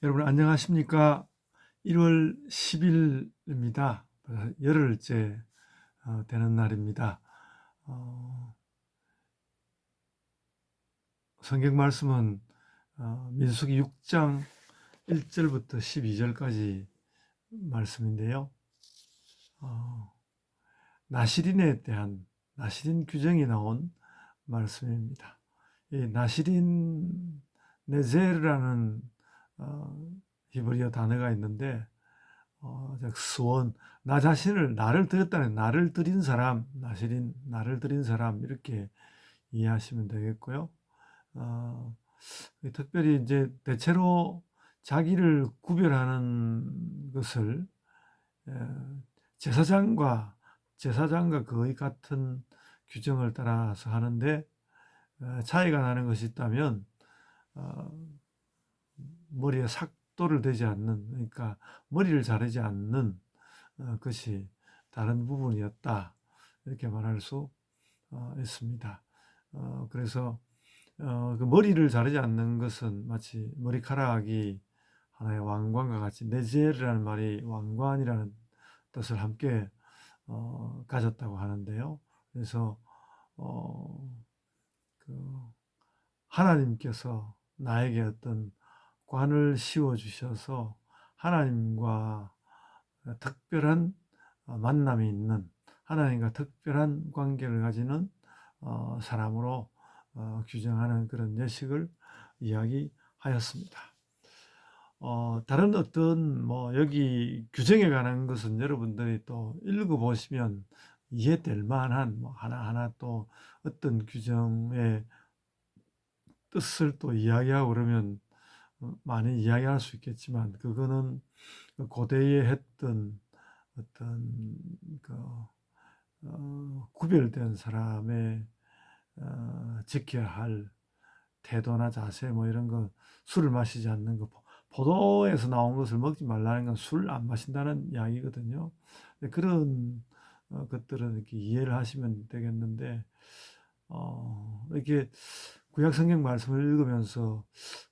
여러분 안녕하십니까? 1월 10일입니다. 열흘째 되는 날입니다. 어, 성경 말씀은 민수기 6장 1절부터 12절까지 말씀인데요. 어, 나시린에 대한 나시린 규정이 나온 말씀입니다. 이 나시린 네제르라는 히브리어 단어가 있는데 스원, 나 자신을, 나를 드렸다는, 나를 드린 사람, 나시린, 나를 드린 사람, 이렇게 이해하시면 되겠고요. 어, 특별히 이제 대체로 자기를 구별하는 것을 에, 제사장과, 제사장과 거의 같은 규정을 따라서 하는데, 차이가 나는 것이 있다면, 어, 머리에 삭도를 대지 않는, 그러니까 머리를 자르지 않는 것이 다른 부분이었다. 이렇게 말할 수 있습니다. 그래서 그 머리를 자르지 않는 것은 마치 머리카락이 하나의 왕관과 같이 네젤이라는 말이 왕관이라는 뜻을 함께 가졌다고 하는데요. 그래서 어, 그 하나님께서 나에게 어떤 관을 씌워 주셔서 하나님과 특별한 만남이 있는, 하나님과 특별한 관계를 가지는 사람으로 규정하는 그런 예식을 이야기하였습니다. 다른 어떤 뭐 여기 규정에 관한 것은 여러분들이 또 읽어보시면 이해될 만한 뭐 하나하나 또 어떤 규정의 뜻을 또 이야기하고 그러면 많이 이야기할 수 있겠지만, 그거는 고대에 했던 어떤 그 구별된 사람의 지켜야 할 태도나 자세 뭐 이런 거, 술을 마시지 않는 거, 포도에서 나온 것을 먹지 말라는 건 술 안 마신다는 이야기거든요. 그런 것들은 이렇게 이해를 하시면 되겠는데, 이렇게 구약 성경 말씀을 읽으면서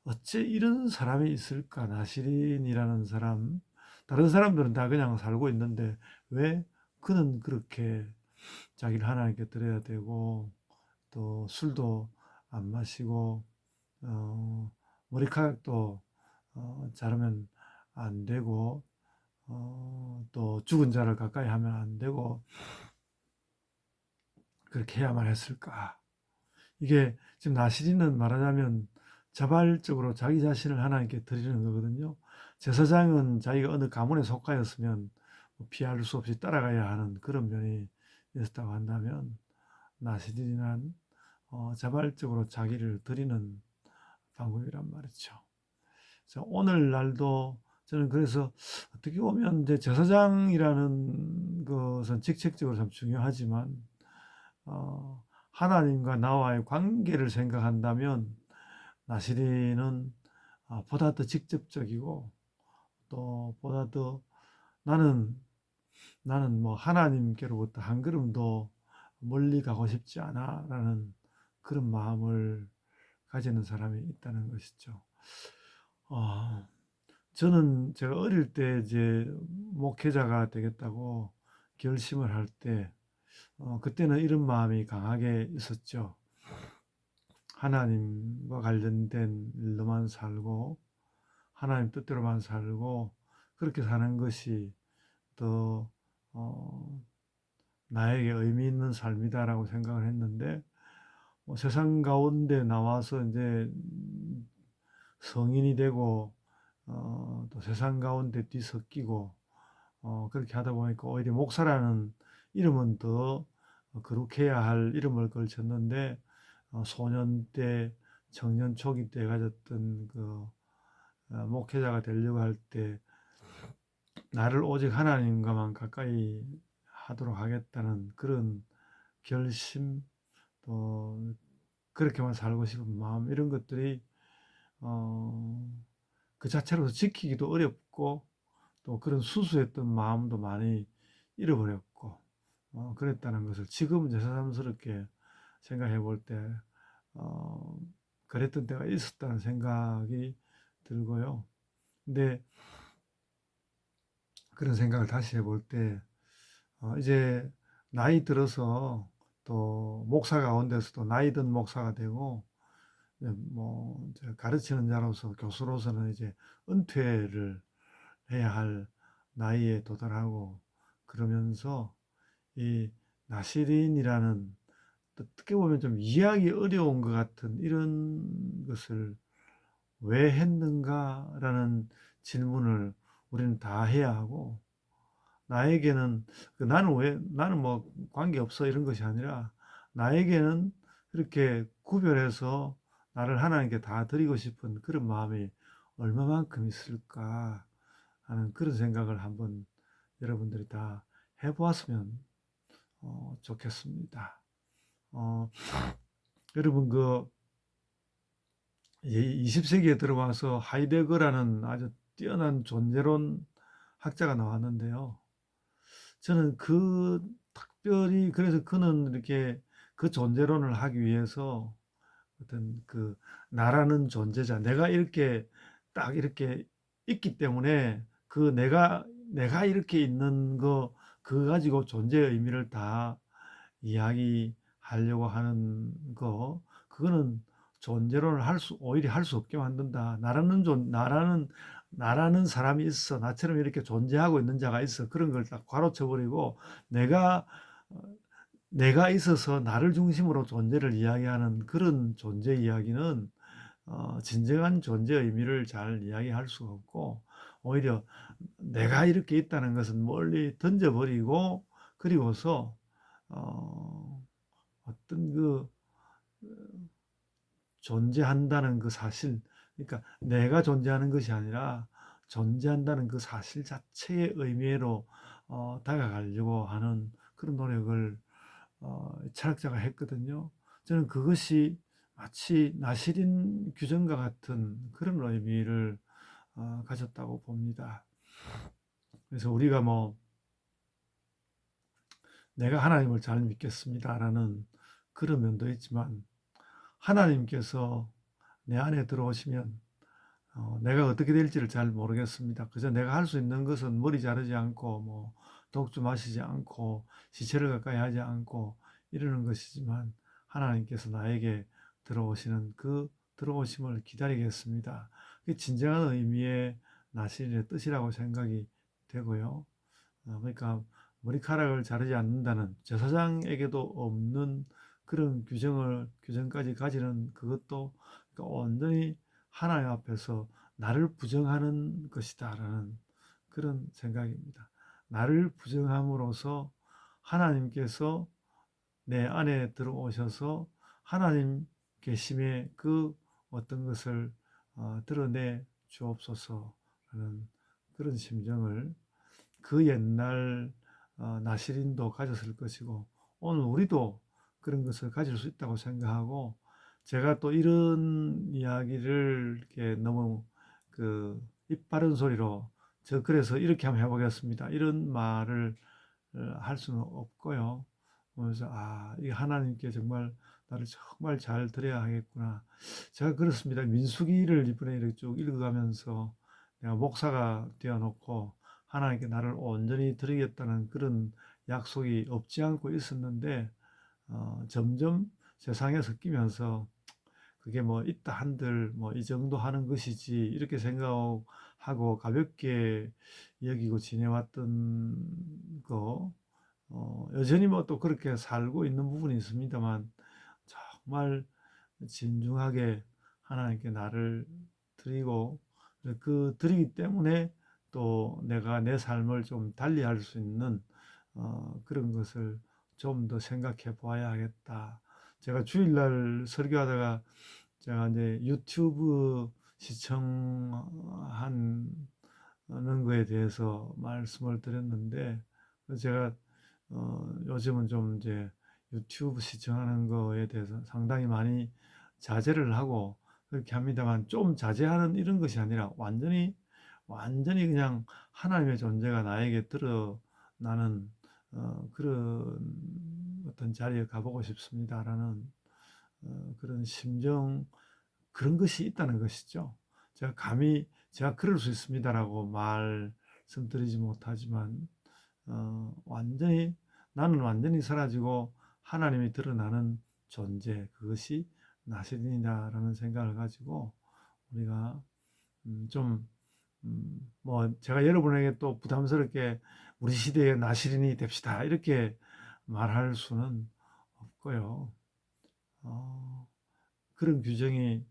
어째 이런 사람이 있을까? 나시린이라는 사람, 다른 사람들은 다 그냥 살고 있는데 왜 그는 그렇게 자기를 하나님께 드려야 되고, 또 술도 안 마시고, 어, 머리카락도 자르면 안 되고, 또 죽은 자를 가까이 하면 안 되고, 그렇게 해야만 했을까? 이게 지금 나시린은 말하자면 자발적으로 자기 자신을 하나님께 드리는 거거든요. 제사장은 자기가 어느 가문에 속하였으면 피할 수 없이 따라가야 하는 그런 면이 있었다고 한다면, 나시린은 자발적으로 자기를 드리는 방법이란 말이죠. 오늘날도 저는 그래서 어떻게 보면 이제 제사장이라는 것은 직책적으로 참 중요하지만, 하나님과 나와의 관계를 생각한다면 나시린은 보다 더 직접적이고, 또 보다 더 나는 뭐 하나님께로부터 한 걸음도 멀리 가고 싶지 않아라는 그런 마음을 가지는 사람이 있다는 것이죠. 어, 저는 제가 어릴 때 이제 목회자가 되겠다고 결심을 할 때, 그때는 이런 마음이 강하게 있었죠. 하나님과 관련된 일로만 살고, 하나님 뜻대로만 살고, 그렇게 사는 것이 더 나에게 의미 있는 삶이다라고 생각을 했는데, 세상 가운데 나와서 이제 성인이 되고, 또 세상 가운데 뒤섞이고, 그렇게 하다 보니까 오히려 목사라는 이름은 더 거룩해야 할 이름을 걸쳤는데, 소년 때, 청년 초기 때 가졌던 그 목회자가 되려고 할 때 나를 오직 하나님과만 가까이 하도록 하겠다는 그런 결심, 또 그렇게만 살고 싶은 마음, 이런 것들이 어, 그 자체로서 지키기도 어렵고, 또 그런 수수했던 마음도 많이 잃어버렸고, 그랬다는 것을 지금 이제 새삼스럽게 생각해 볼 때, 어, 그랬던 때가 있었다는 생각이 들고요. 근데 그런 생각을 다시 해볼 때 이제 나이 들어서 또 목사 가운데서도 나이 든 목사가 되고 뭐 이제 가르치는 자로서 교수로서는 이제 은퇴를 해야 할 나이에 도달하고 그러면서 이 나시린이라는 어떻게 보면 좀 이해하기 어려운 것 같은 이런 것을 왜 했는가라는 질문을 우리는 다 해야 하고 나에게는 나는 왜 나는 뭐 관계없어 이런 것이 아니라 나에게는 그렇게 구별해서 나를 하나님께 다 드리고 싶은 그런 마음이 얼마만큼 있을까 하는 그런 생각을 한번 여러분들이 다 해보았으면 좋겠습니다. 어, 여러분 20세기에 들어와서 하이데거라는 아주 뛰어난 존재론 학자가 나왔는데요. 저는 특별히 그래서 그는 이렇게 그 존재론을 하기 위해서 어떤 나라는 존재자, 내가 이렇게 딱 이렇게 있기 때문에 내가 이렇게 있는 그거 가지고 존재의 의미를 다 이야기하려고 하는 그거는 존재론을 오히려 할 수 없게 만든다. 나라는 사람이 있어. 나처럼 이렇게 존재하고 있는 자가 있어. 그런 걸 딱 괄호쳐버리고 내가 어, 내가 있어서 나를 중심으로 존재를 이야기하는 그런 존재 이야기는 진정한 존재의 의미를 잘 이야기할 수가 없고 오히려 내가 이렇게 있다는 것은 멀리 던져버리고 그리고서 어떤 존재한다는 그 사실, 그러니까 내가 존재하는 것이 아니라 존재한다는 그 사실 자체의 의미로 다가가려고 하는 그런 노력을 철학자가 했거든요. 저는 그것이 마치 나시린 규정과 같은 그런 의미를 가졌다고 봅니다. 그래서 우리가 뭐 내가 하나님을 잘 믿겠습니다라는 그런 면도 있지만 하나님께서 내 안에 들어오시면 내가 어떻게 될지를 잘 모르겠습니다. 그저 내가 할 수 있는 것은 머리 자르지 않고 뭐 독주 마시지 않고 시체를 가까이 하지 않고 이러는 것이지만 하나님께서 나에게 들어오시는 그 들어오심을 기다리겠습니다. 그게 진정한 의미의 나신의 뜻이라고 생각이 되고요. 그러니까 머리카락을 자르지 않는다는 제사장에게도 없는 그런 규정까지 가지는 그것도 그러니까 온전히 하나님 앞에서 나를 부정하는 것이다라는 그런 생각입니다. 나를 부정함으로써 하나님께서 내 안에 들어오셔서 하나님 계심의 그 어떤 것을 드러내 주옵소서라는 그런 심정을 그 옛날 나시린도 가졌을 것이고 오늘 우리도 그런 것을 가질 수 있다고 생각하고 제가 또 이런 이야기를 이렇게 너무 입 바른 소리로 그래서 이렇게 한번 해보겠습니다. 이런 말을 할 수는 없고요. 그래서 이 하나님께 정말 나를 정말 잘 드려야 하겠구나. 제가 그렇습니다. 민수기를 이번에 이렇게 쭉 읽어가면서 내가 목사가 되어놓고 하나님께 나를 온전히 드리겠다는 그런 약속이 없지 않고 있었는데 점점 세상에 섞이면서 그게 뭐 있다 한들 뭐 이 정도 하는 것이지 이렇게 생각하고 가볍게 여기고 지내왔던 여전히 뭐 또 그렇게 살고 있는 부분이 있습니다만 정말 진중하게 하나님께 나를 드리고 드리기 때문에 또 내가 내 삶을 좀 달리할 수 있는 그런 것을 좀 더 생각해 보아야 하겠다. 제가 주일날 설교하다가 제가 이제 유튜브 시청하는 거에 대해서 말씀을 드렸는데 제가 요즘은 좀 이제 유튜브 시청하는 거에 대해서 상당히 많이 자제를 하고 그렇게 합니다만 좀 자제하는 이런 것이 아니라 완전히 그냥 하나님의 존재가 나에게 드러나는 그런 어떤 자리에 가보고 싶습니다라는 그런 심정 그런 것이 있다는 것이죠. 제가 감히 제가 그럴 수 있습니다라고 말씀드리지 못하지만 완전히 나는 완전히 사라지고 하나님이 드러나는 존재, 그것이 나시린이다라는 생각을 가지고 우리가 좀 뭐 제가 여러분에게 또 부담스럽게 우리 시대의 나시린이 됩시다 이렇게 말할 수는 없고요. 어, 그런 규정이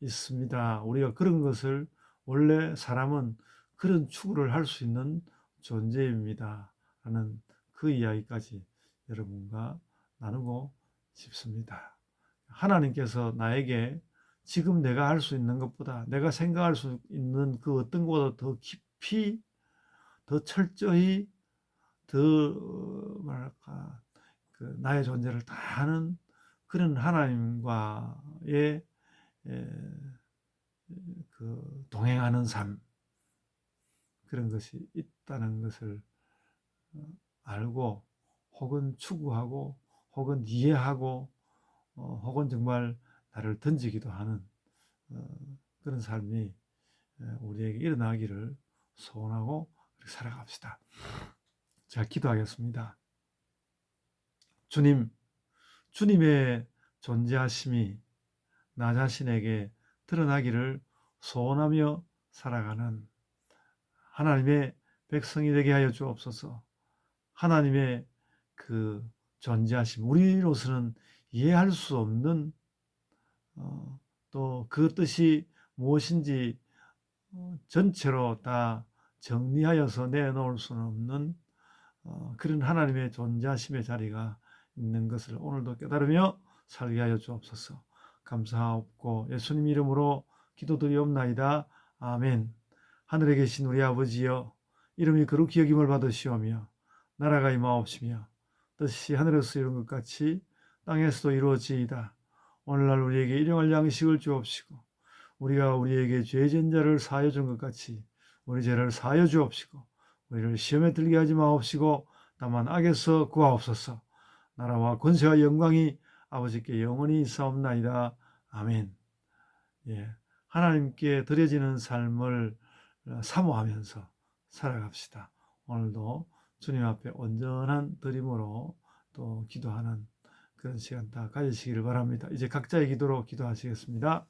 있습니다. 우리가 그런 것을 원래 사람은 그런 추구를 할 수 있는 존재입니다. 라는 그 이야기까지 여러분과 나누고 싶습니다. 하나님께서 나에게 지금 내가 할 수 있는 것보다 내가 생각할 수 있는 그 어떤 것보다 더 깊이, 더 철저히, 더 뭐랄까 그 나의 존재를 다 아는 그런 하나님과의 그 동행하는 삶, 그런 것이 있다는 것을 알고 혹은 추구하고 혹은 이해하고 혹은 정말 나를 던지기도 하는 그런 삶이 우리에게 일어나기를 소원하고 살아갑시다. 자, 기도하겠습니다. 주님, 주님의 존재하심이 나 자신에게 드러나기를 소원하며 살아가는 하나님의 백성이 되게 하여 주옵소서. 하나님의 그 존재하심, 우리로서는 이해할 수 없는 또 그 뜻이 무엇인지 전체로 다 정리하여서 내놓을 수는 없는 그런 하나님의 존재하심의 자리가 있는 것을 오늘도 깨달으며 살게 하여 주옵소서. 감사하옵고 예수님 이름으로 기도드리옵나이다. 아멘. 하늘에 계신 우리 아버지여, 이름이 거룩히 여김을 받으시오며 나라가 임하옵시며 뜻이 하늘에서 이룬 것 같이 땅에서도 이루어지이다. 오늘날 우리에게 일용할 양식을 주옵시고 우리가 우리에게 죄진 자를 사하여 준 것 같이 우리 죄를 사하여 주옵시고 우리를 시험에 들게 하지 마옵시고 다만 악에서 구하옵소서. 나라와 권세와 영광이 아버지께 영원히 있사옵나이다. 아멘. 예, 하나님께 드려지는 삶을 사모하면서 살아갑시다. 오늘도 주님 앞에 온전한 드림으로 또 기도하는 그런 시간 다 가지시기를 바랍니다. 이제 각자의 기도로 기도하시겠습니다.